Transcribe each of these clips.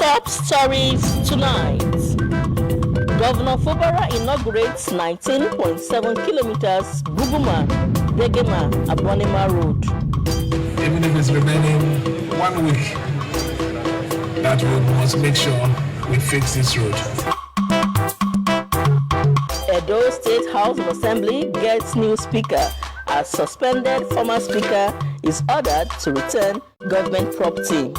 Top stories tonight. Governor Fubara inaugurates 19.7 kilometers Buguma, Degema, Abonima Road. Even if it's remaining 1 week, that we must make sure we fix this road. Edo State House of Assembly gets new speaker as suspended former speaker is ordered to return government property.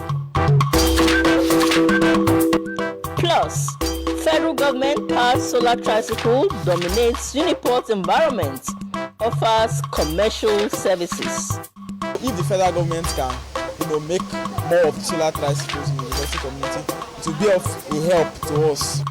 Plus, federal government passed solar tricycle dominates Uniport environment, offers commercial services. If the federal government can, make more of solar tricycles in the university community, it will be of a help to us.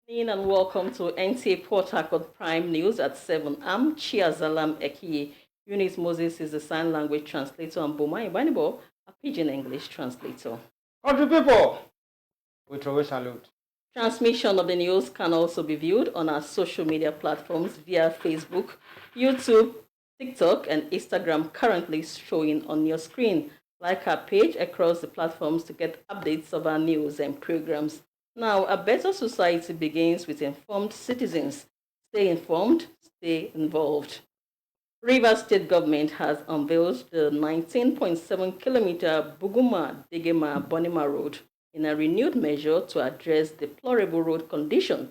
And welcome to NTA Port Harcourt Prime News at 7. I'm Chiazalam Ekiye. Eunice Moses is the sign language translator and Boma Ibanibo, a pidgin English translator. Country people, we throw a salute. Transmission of the news can also be viewed on our social media platforms via Facebook, YouTube, TikTok, and Instagram, currently showing on your screen. Like our page across the platforms to get updates of our news and programs. Now, a better society begins with informed citizens. Stay informed, stay involved. Rivers State Government has unveiled the 19.7-kilometer Buguma Degema Bonima Road in a renewed measure to address deplorable road condition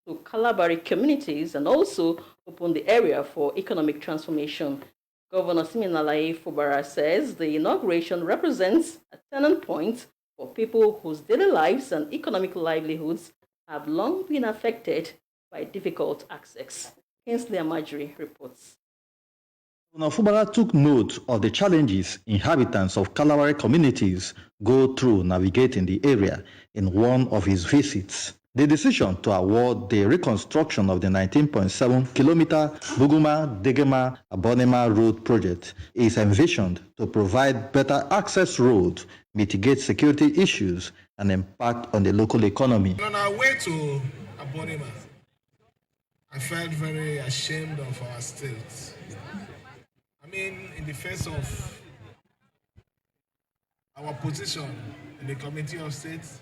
to Kalabari communities and also open the area for economic transformation. Governor Siminalayi Fubara says the inauguration represents a turning point for people whose daily lives and economic livelihoods have long been affected by difficult access. Kingsley Amajiri reports. Governor Fubara took note of the challenges inhabitants of Kalabari communities go through navigating the area in one of his visits. The decision to award the reconstruction of the 19.7-kilometer Buguma Degema Abonema Road project is envisioned to provide better access roads, mitigate security issues, and impact on the local economy. On our way to Abonema, I felt very ashamed of our state. I mean, in the face of our position in the Committee of States,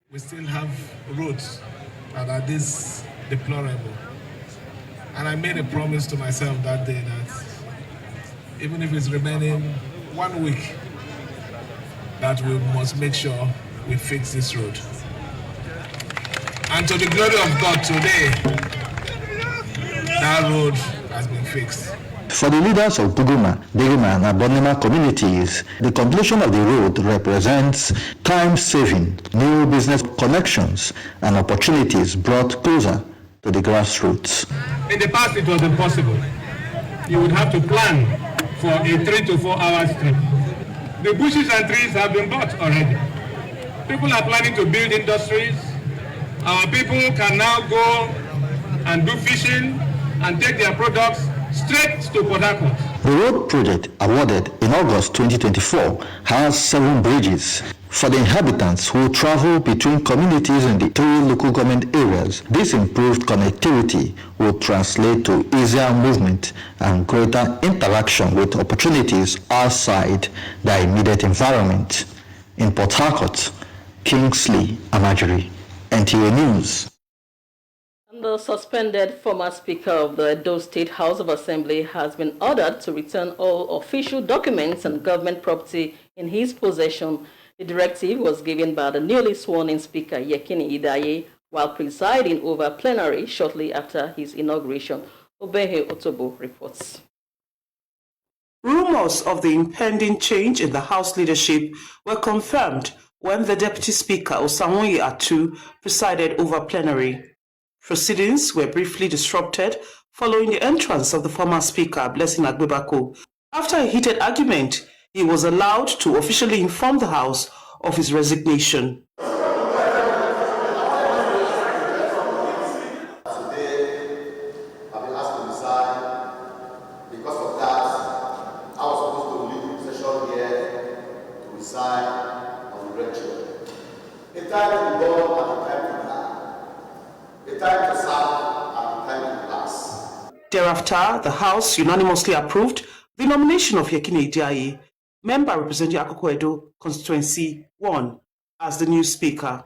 we still have roads that are this deplorable. And I made a promise to myself that day that even if it's remaining 1 week, that we must make sure we fix this road. And to the glory of God, today, that road has been fixed. For the leaders of Buguma, Degema, and Abonema communities, the completion of the road represents time-saving, new business connections, and opportunities brought closer to the grassroots. In the past, it was impossible. You would have to plan for a 3 to 4 hours trip. The bushes and trees have been bought already. People are planning to build industries. Our people can now go and do fishing and take their products straight to Port Harcourt. The road project, awarded in August 2024, has 7 bridges. For the inhabitants who travel between communities in the 3 local government areas, this improved connectivity will translate to easier movement and greater interaction with opportunities outside their immediate environment. In Port Harcourt, Kingsley Amajiri, NTA News. The suspended former Speaker of the Edo State House of Assembly has been ordered to return all official documents and government property in his possession. The directive was given by the newly sworn-in Speaker Yekini Idaye while presiding over plenary shortly after his inauguration. Obehe Otobo reports. Rumors of the impending change in the House leadership were confirmed when the Deputy Speaker Osamoye Atu presided over plenary. Proceedings were briefly disrupted following the entrance of the former Speaker, Blessing Agbebako. After a heated argument, he was allowed to officially inform the House of his resignation. Thereafter, the House unanimously approved the nomination of Yekini Idaye member representing Akoko Edo Constituency 1, as the new speaker.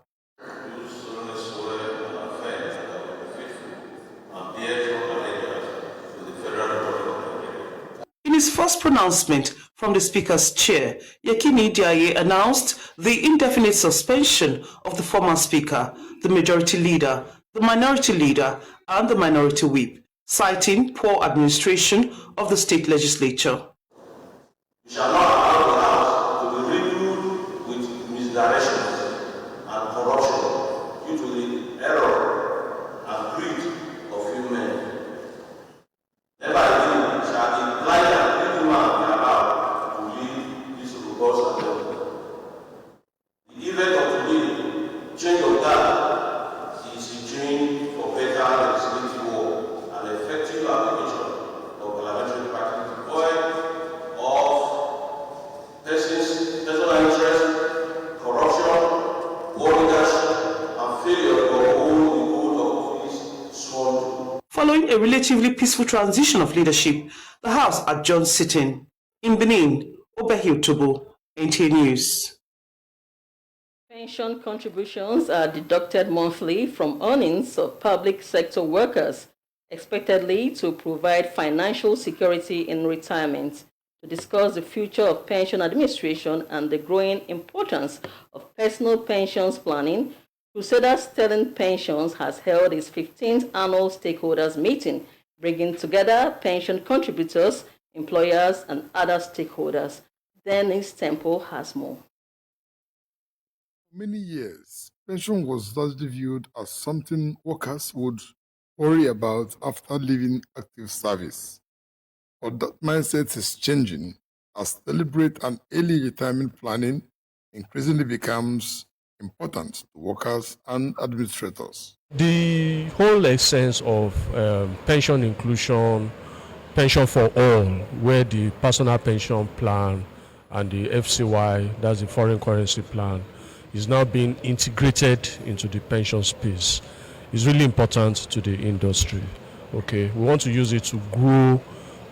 In his first pronouncement from the Speaker's chair, Yekini Diaye announced the indefinite suspension of the former Speaker, the Majority Leader, the Minority Leader, and the Minority Whip, citing poor administration of the state legislature. We shall not allow the House to be riddled with misdirections and corruption due to the error and greed of few men. Never again shall the blind and greedy man be allowed to lead this robust agenda. The event of today, change of that, is a change for better legislative work and effective application of parliamentary practice devoid of personal interest, corruption, poor leadership, and failure to uphold the code of office sworn to. Following a relatively peaceful transition of leadership, the House adjourned sitting. In Benin, Obehi Tobo, NTA News. Pension contributions are deducted monthly from earnings of public sector workers, expectedly to provide financial security in retirement. To discuss the future of pension administration and the growing importance of personal pensions planning, Crusaders Sterling Pensions has held its 15th annual stakeholders meeting, bringing together pension contributors, employers, and other stakeholders. Dennis Temple has more. For many years, pension was largely viewed as something workers would worry about after leaving active service. But that mindset is changing as deliberate and early retirement planning increasingly becomes important to workers and administrators. The whole essence of pension inclusion, pension for all, where the personal pension plan and the FCY, that's the foreign currency plan, is now being integrated into the pension space, is really important to the industry. Okay, we want to use it to grow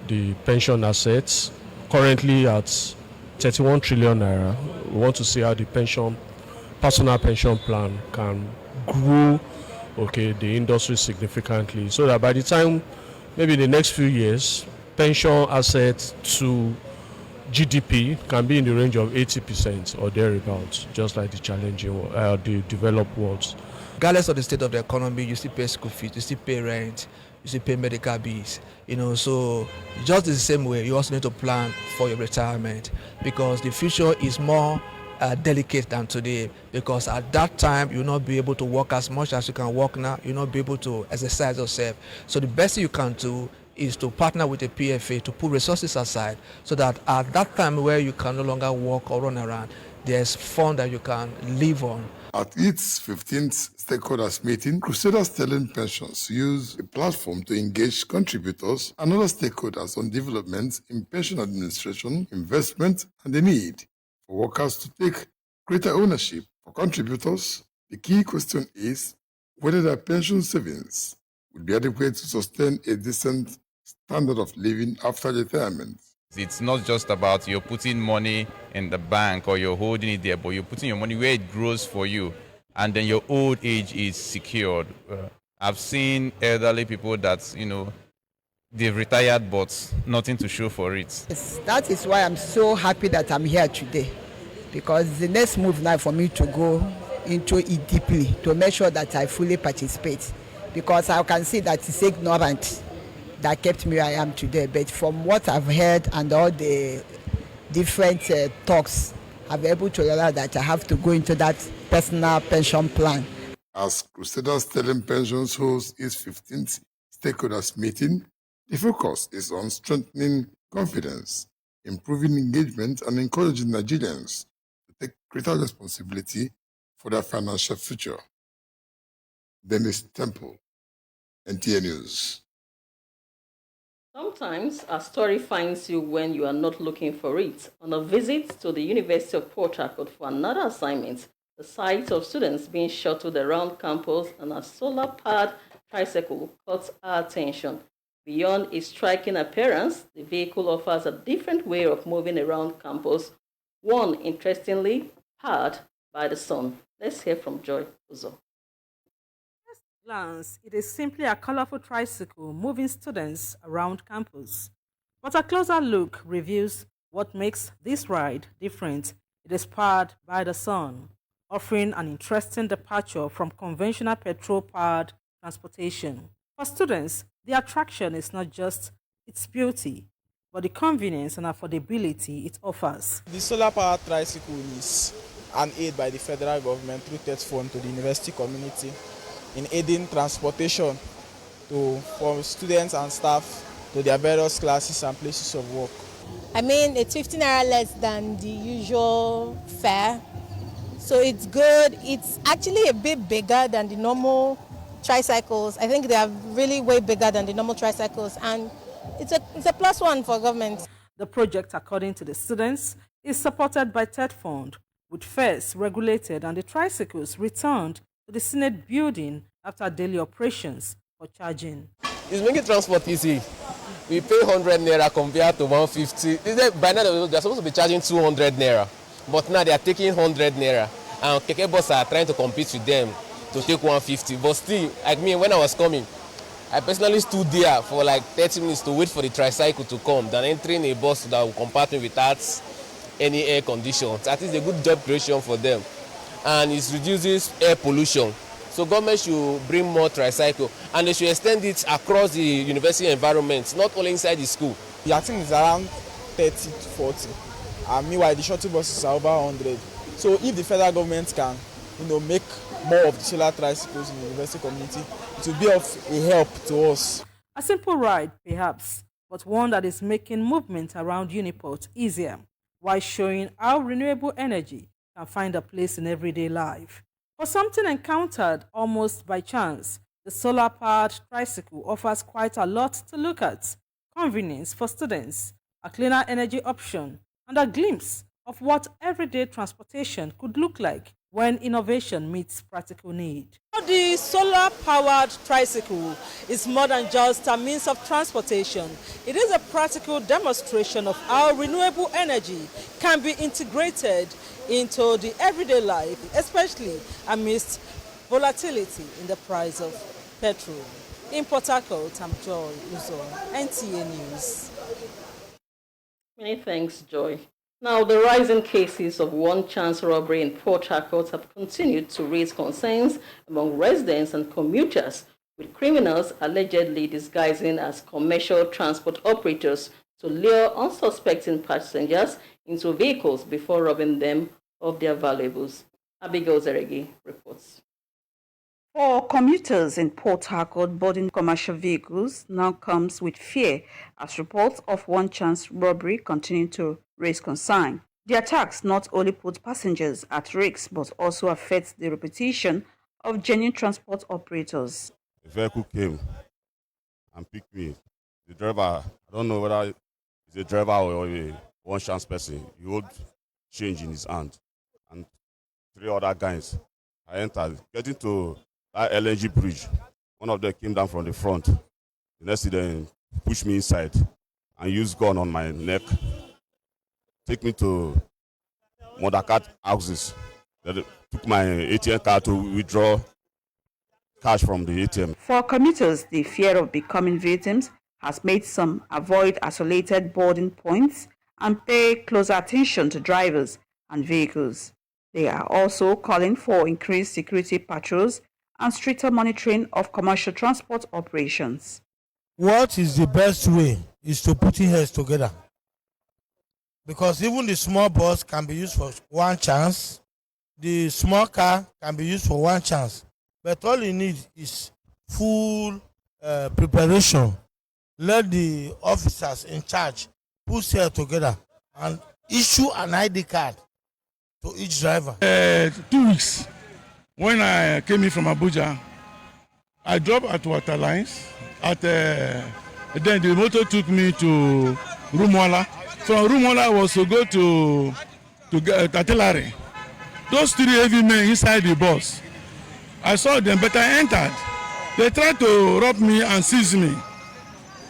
the pension assets, currently at 31 trillion naira. We want to see how the personal pension plan can grow, okay, the industry significantly, so that by the time, maybe in the next few years, pension assets to GDP can be in the range of 80% or thereabouts, just like the the developed worlds. Regardless of the state of the economy, you still pay school fees, you still pay rent, you still pay medical bills, so just the same way, you also need to plan for your retirement, because the future is more delicate than today, because at that time you'll not be able to work as much as you can work now, you'll not be able to exercise yourself. So the best thing you can do is to partner with a PFA to put resources aside, so that at that time where you can no longer walk or run around, there's fund that you can live on. At its 15th stakeholders meeting, Crusaders Sterling Pensions used a platform to engage contributors and other stakeholders on developments in pension administration, investment, and the need for workers to take greater ownership. For contributors, the key question is whether their pension savings would be adequate to sustain a decent standard of living after retirement. It's not just about you're putting money in the bank or you're holding it there, but you're putting your money where it grows for you, and then your old age is secured. I've seen elderly people that, they've retired but nothing to show for it. Yes, that is why I'm so happy that I'm here today, because the next move now for me to go into it deeply to make sure that I fully participate, because I can see that it's ignorant that kept me where I am today. But from what I've heard and all the different talks, I'm able to realize that I have to go into that personal pension plan. As Crusaders Sterling Pensions hosts its 15th stakeholders meeting, the focus is on strengthening confidence, improving engagement, and encouraging Nigerians to take greater responsibility for their financial future. Dennis Temple, NTA News. Sometimes a story finds you when you are not looking for it. On a visit to the University of Port Harcourt for another assignment, the sight of students being shuttled around campus on a solar-powered tricycle caught our attention. Beyond its striking appearance, the vehicle offers a different way of moving around campus, one interestingly powered by the sun. Let's hear from Joy Uzo. At first glance, it is simply a colorful tricycle moving students around campus. But a closer look reveals what makes this ride different. It is powered by the sun, offering an interesting departure from conventional petrol-powered transportation. For students, the attraction is not just its beauty, but the convenience and affordability it offers. The solar-powered tricycle is an aid by the federal government through TETS fund to the university community in aiding transportation for students and staff to their various classes and places of work. I mean, it's 15 naira less than the usual fare, so it's good. It's actually a bit bigger than the normal tricycles. I think they are really way bigger than the normal tricycles, and it's a plus one for government. The project, according to the students, is supported by TED Fund, with fares regulated and the tricycles returned to the Senate building after daily operations for charging. It's making transport easy. We pay 100 naira compared to 150. By now they're supposed to be charging 200 naira, but now they are taking 100 naira, and Keke Bus are trying to compete with them to take 150. But still, like me, when I was coming, I personally stood there for like 30 minutes to wait for the tricycle to come, than entering a bus that will compart me without any air conditions. That is a good job creation for them, and it reduces air pollution. So government should bring more tricycle, and they should extend it across the university environment, not only inside the school. The acting is around 30 to 40, and meanwhile the shuttle buses are over 100. So if the federal government can, make more of the solar tricycles in the university community, it will be of a help to us. A simple ride, perhaps, but one that is making movement around Uniport easier, while showing how renewable energy can find a place in everyday life. For something encountered almost by chance, the solar-powered tricycle offers quite a lot to look at. Convenience for students, a cleaner energy option, and a glimpse of what everyday transportation could look like when innovation meets practical need. The solar-powered tricycle is more than just a means of transportation. It is a practical demonstration of how renewable energy can be integrated into the everyday life, especially amidst volatility in the price of petrol. In Port Harcourt, I'm Joy Uzo, NTA News. Many thanks, Joy. Now, the rising cases of one-chance robbery in Port Harcourt have continued to raise concerns among residents and commuters, with criminals allegedly disguising as commercial transport operators to lure unsuspecting passengers into vehicles before robbing them of their valuables. Abigail Zeregi reports. For commuters in Port Harcourt, boarding commercial vehicles now comes with fear as reports of one-chance robbery continue to raise concern. The attacks not only put passengers at risk but also affect the reputation of genuine transport operators. A vehicle came and picked me. The driver, I don't know whether it's a driver or a one-chance person. He held change in his hand, and 3 other guys. I entered, getting to that LNG bridge. One of them came down from the front. The next thing, they pushed me inside and used gun on my neck. Take me to Modakat houses. They took my ATM card to withdraw cash from the ATM. For commuters, the fear of becoming victims has made some avoid isolated boarding points and pay closer attention to drivers and vehicles. They are also calling for increased security patrols and stricter monitoring of commercial transport operations. What is the best way is to put heads together. Because even the small bus can be used for one chance, the small car can be used for one chance. But all you need is full preparation. Let the officers in charge put heads together and issue an ID card to each driver. 2 weeks, when I came in from Abuja, I dropped at Waterlines. Then the motor took me to Rumuala. From Rumuala, I was to go to Artillery. Those 3 heavy men inside the bus, I saw them, but I entered. They tried to rob me and seize me.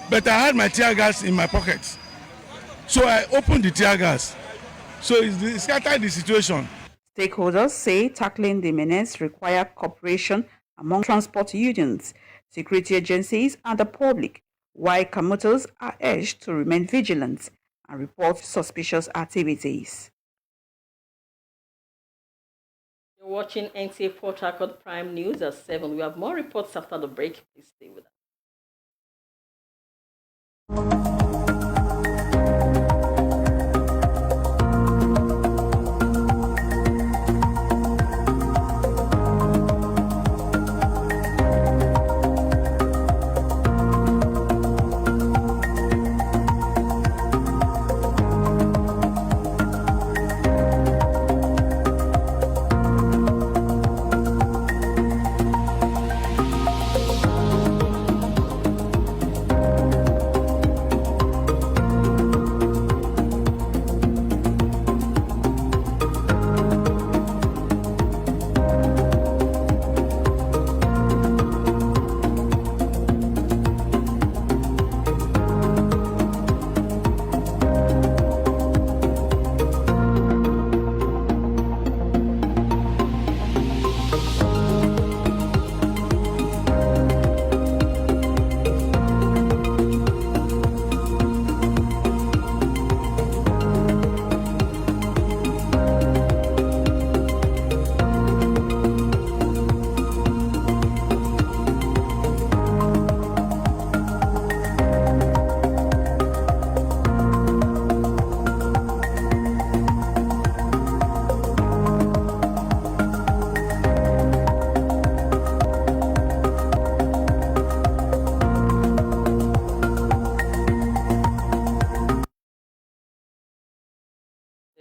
but I had my tear gas in my pocket. So I opened the tear gas. So it scattered the situation. Stakeholders say tackling the menace requires cooperation among transport unions, security agencies, and the public, while commuters are urged to remain vigilant and report suspicious activities. You're watching NTA Port Harcourt Prime News at 7. We have more reports after the break. Please stay with us.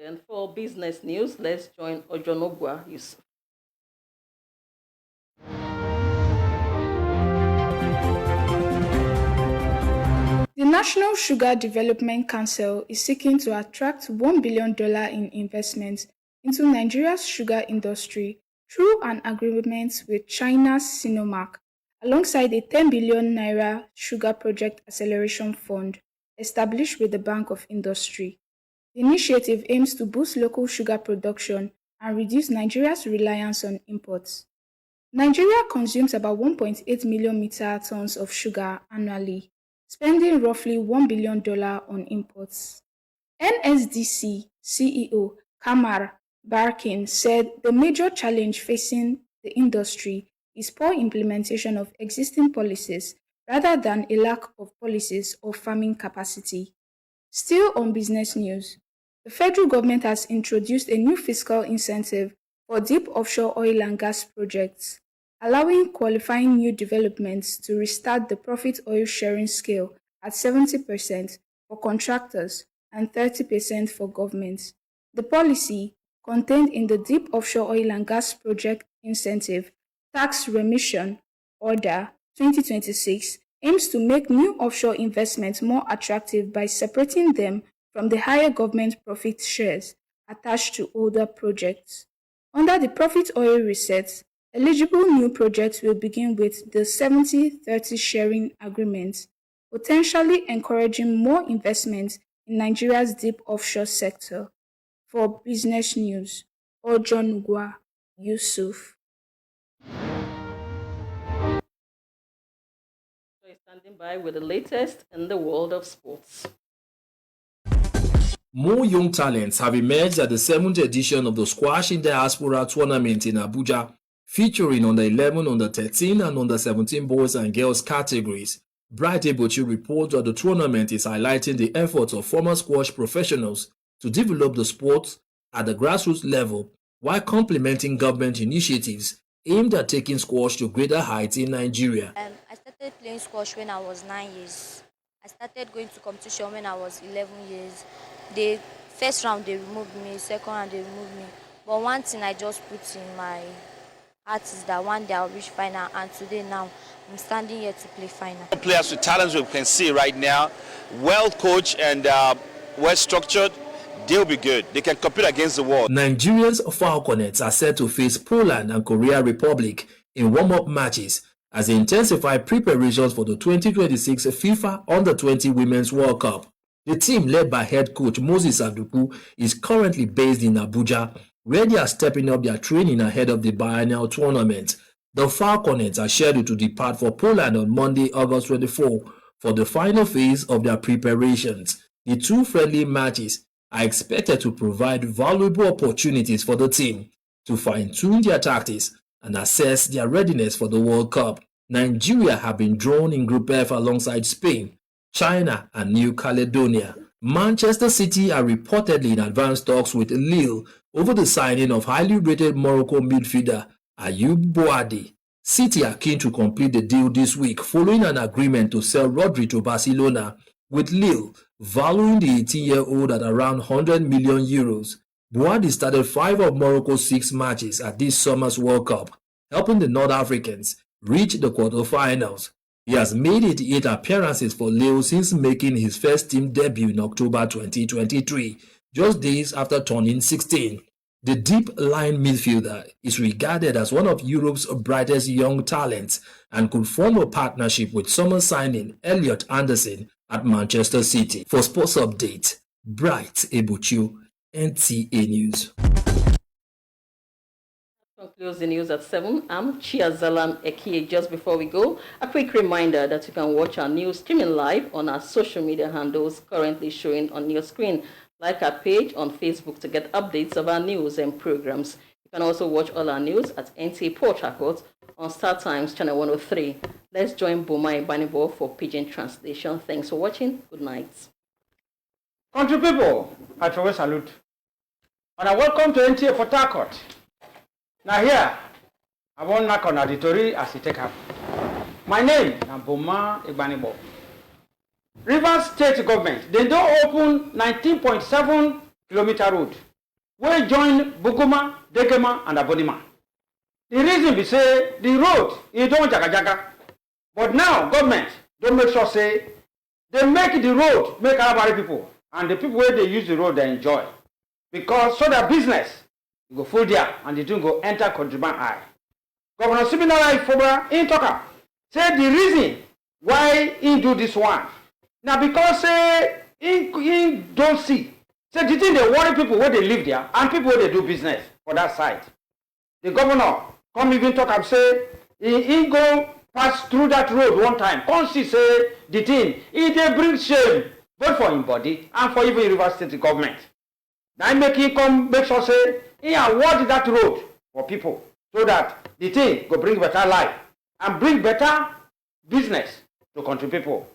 And for business news, let's join Ojonogwa Yusuf. The National Sugar Development Council is seeking to attract $1 billion in investments into Nigeria's sugar industry through an agreement with China's Sinomark, alongside a 10 billion naira sugar project acceleration fund established with the Bank of Industry. The initiative aims to boost local sugar production and reduce Nigeria's reliance on imports. Nigeria consumes about 1.8 million metric tons of sugar annually, spending roughly $1 billion on imports. NSDC CEO Kamar Barkin said the major challenge facing the industry is poor implementation of existing policies rather than a lack of policies or farming capacity. Still on business news, the federal government has introduced a new fiscal incentive for deep offshore oil and gas projects, allowing qualifying new developments to restart the profit oil sharing scale at 70% for contractors and 30% for governments. The policy, contained in the Deep Offshore Oil and Gas Project Incentive Tax Remission Order 2026, aims to make new offshore investments more attractive by separating them from the higher government profit shares attached to older projects. Under the profit oil reset, eligible new projects will begin with the 70-30 sharing agreement, potentially encouraging more investment in Nigeria's deep offshore sector. For business news, Ojonugwa Yusuf. Standing by with the latest in the world of sports. More young talents have emerged at the 7th edition of the Squash in Diaspora tournament in Abuja, featuring under 11, under 13, and under 17 boys and girls categories. Bright Ebochi reports that the tournament is highlighting the efforts of former squash professionals to develop the sport at the grassroots level while complementing government initiatives aimed at taking squash to greater heights in Nigeria. I started playing squash when I was 9 years. I started going to competition when I was 11 years. The first round they removed me, second round they removed me. But one thing I just put in my heart is that one day I'll reach final, and today now I'm standing here to play final. Players with talents we can see right now, well coached and well structured, they'll be good. They can compete against the world. Nigeria's Falconets are set to face Poland and Korea Republic in warm-up matches as they intensify preparations for the 2026 FIFA Under-20 Women's World Cup. The team, led by head coach Moses Aduku, is currently based in Abuja, where they are stepping up their training ahead of the biennial tournament. The Falconets are scheduled to depart for Poland on Monday, August 24, for the final phase of their preparations. The two friendly matches are expected to provide valuable opportunities for the team to fine-tune their tactics and assess their readiness for the World Cup. Nigeria have been drawn in Group F alongside Spain, China, and New Caledonia. Manchester City are reportedly in advanced talks with Lille over the signing of highly rated Morocco midfielder Ayoub Boadi. City are keen to complete the deal this week following an agreement to sell Rodri to Barcelona, with Lille valuing the 18-year-old at around 100 million euros. Boadi started 5 of Morocco's 6 matches at this summer's World Cup, helping the North Africans reach the quarterfinals. He has made 88 appearances for Lille since making his first team debut in October 2023, just days after turning 16. The deep-line midfielder is regarded as one of Europe's brightest young talents and could form a partnership with summer signing Elliot Anderson at Manchester City. For Sports Update, Bright Ebuchu, NTA News. Concludes the news at 7. I'm Chiazalan Ekie. Just before we go, a quick reminder that you can watch our news streaming live on our social media handles currently showing on your screen. Like our page on Facebook to get updates of our news and programs. You can also watch all our news at NTA Port Harcourt on Star Times Channel 103. Let's join Boma Ibanibo for Pidgin translation. Thanks for watching. Good night. Country people, I throw a salute. And I welcome to NTA Port Harcourt. Now here, I won't knock on auditory as it take up. My name is Boma Ibanibo. Rivers State Government, they don't open 19.7 kilometer road. We join Buguma, Degema, and Abonima. The reason we say the road, you don't jaga. But now, government don't make sure say, they make the road, make our people. And the people where they use the road, they enjoy. Because so their business, go full there, and they don't go enter Contriban Eye. Governor Siminala Ifobra, in Toka, say the reason why he do this one. Now because he don't see. Say the thing they worry people where they live there and people where they do business for that side. The governor come even talk and say he go pass through that road one time. Come see say the thing he they bring shame both for him body and for even River State government. Now make him come make sure say he award that road for people so that the thing go bring better life and bring better business to country people.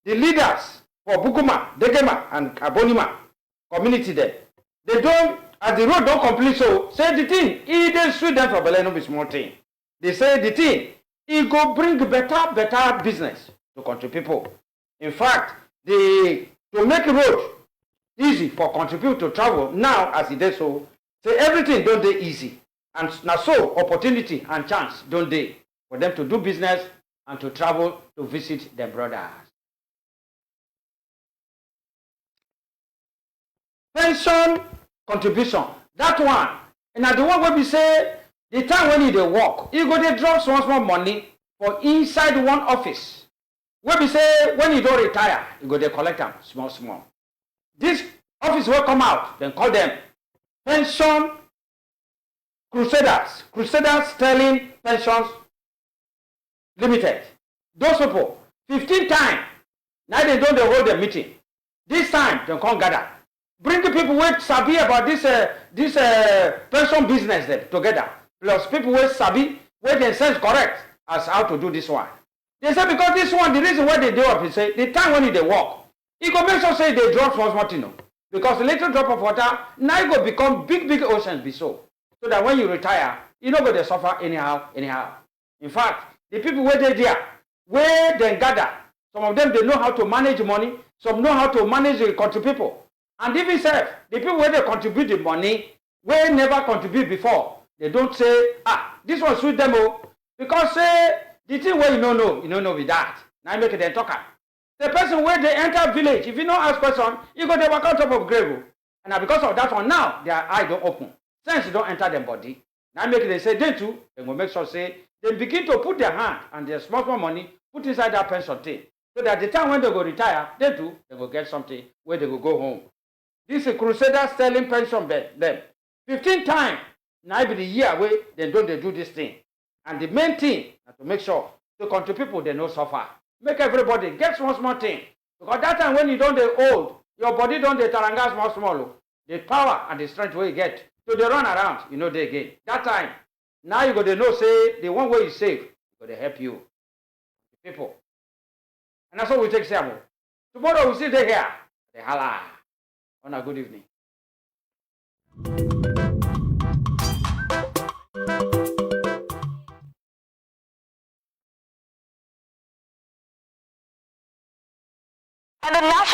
The leaders for Buguma, Degema, and Abonima community there, they don't, as the road don't complete so, say the thing, he didn't sue them for Beleno be small thing. They say the thing, he go bring better business to country people. In fact, to make a road easy for country people to travel now as it is so, say everything don't dey easy. And now so opportunity and chance don't dey for them to do business and to travel to visit their brothers. Pension contribution, that one, and the one where we say the time when you dey work, you go dey drop small money for inside one office. Where we say when you don't retire, you go dey collect them small. This office will come out, then call them Pension Crusaders. Crusaders Sterling Pensions Limited. Those people, 15 times, now they don't hold the meeting. This time, they come gather. Bring the people who sabi about this pension business them together. Plus people who sabi, where they sense correct as how to do this one. They say because this one, the reason why they do it is say the time when they walk, it go make sure say they drop small thing. Because the little drop of water, now it go become big oceans be so. So that when you retire, you don't go to suffer anyhow. In fact, the people where they there, where they gather, some of them they know how to manage money, some know how to manage the country people. And even self, the people where they contribute the money, where never contribute before, they don't say, this one sweet them because say the thing where you don't know with that. Now you make it then talk. The person where they enter village, if you don't ask person, you go to work on top of grave. And now because of that one, now their eye don't open. Since you don't enter their body, now make it they say they too, they will make sure say they begin to put their hand and their small money put inside that pension thing. So that the time when they go retire, they go get something where they go home. This is Crusaders selling pension them. 15 times now be the year where they do this thing. And the main thing is to make sure the country people they no suffer. Make everybody get small thing. Because that time when you don't they old, your body don't they taranga small. The power and the strength where you get. So they run around, they again. That time, now you go to know say the one way you save, go to help you. People. And that's what we take Samuel. Tomorrow we see they here. The hala. On a good evening. And the national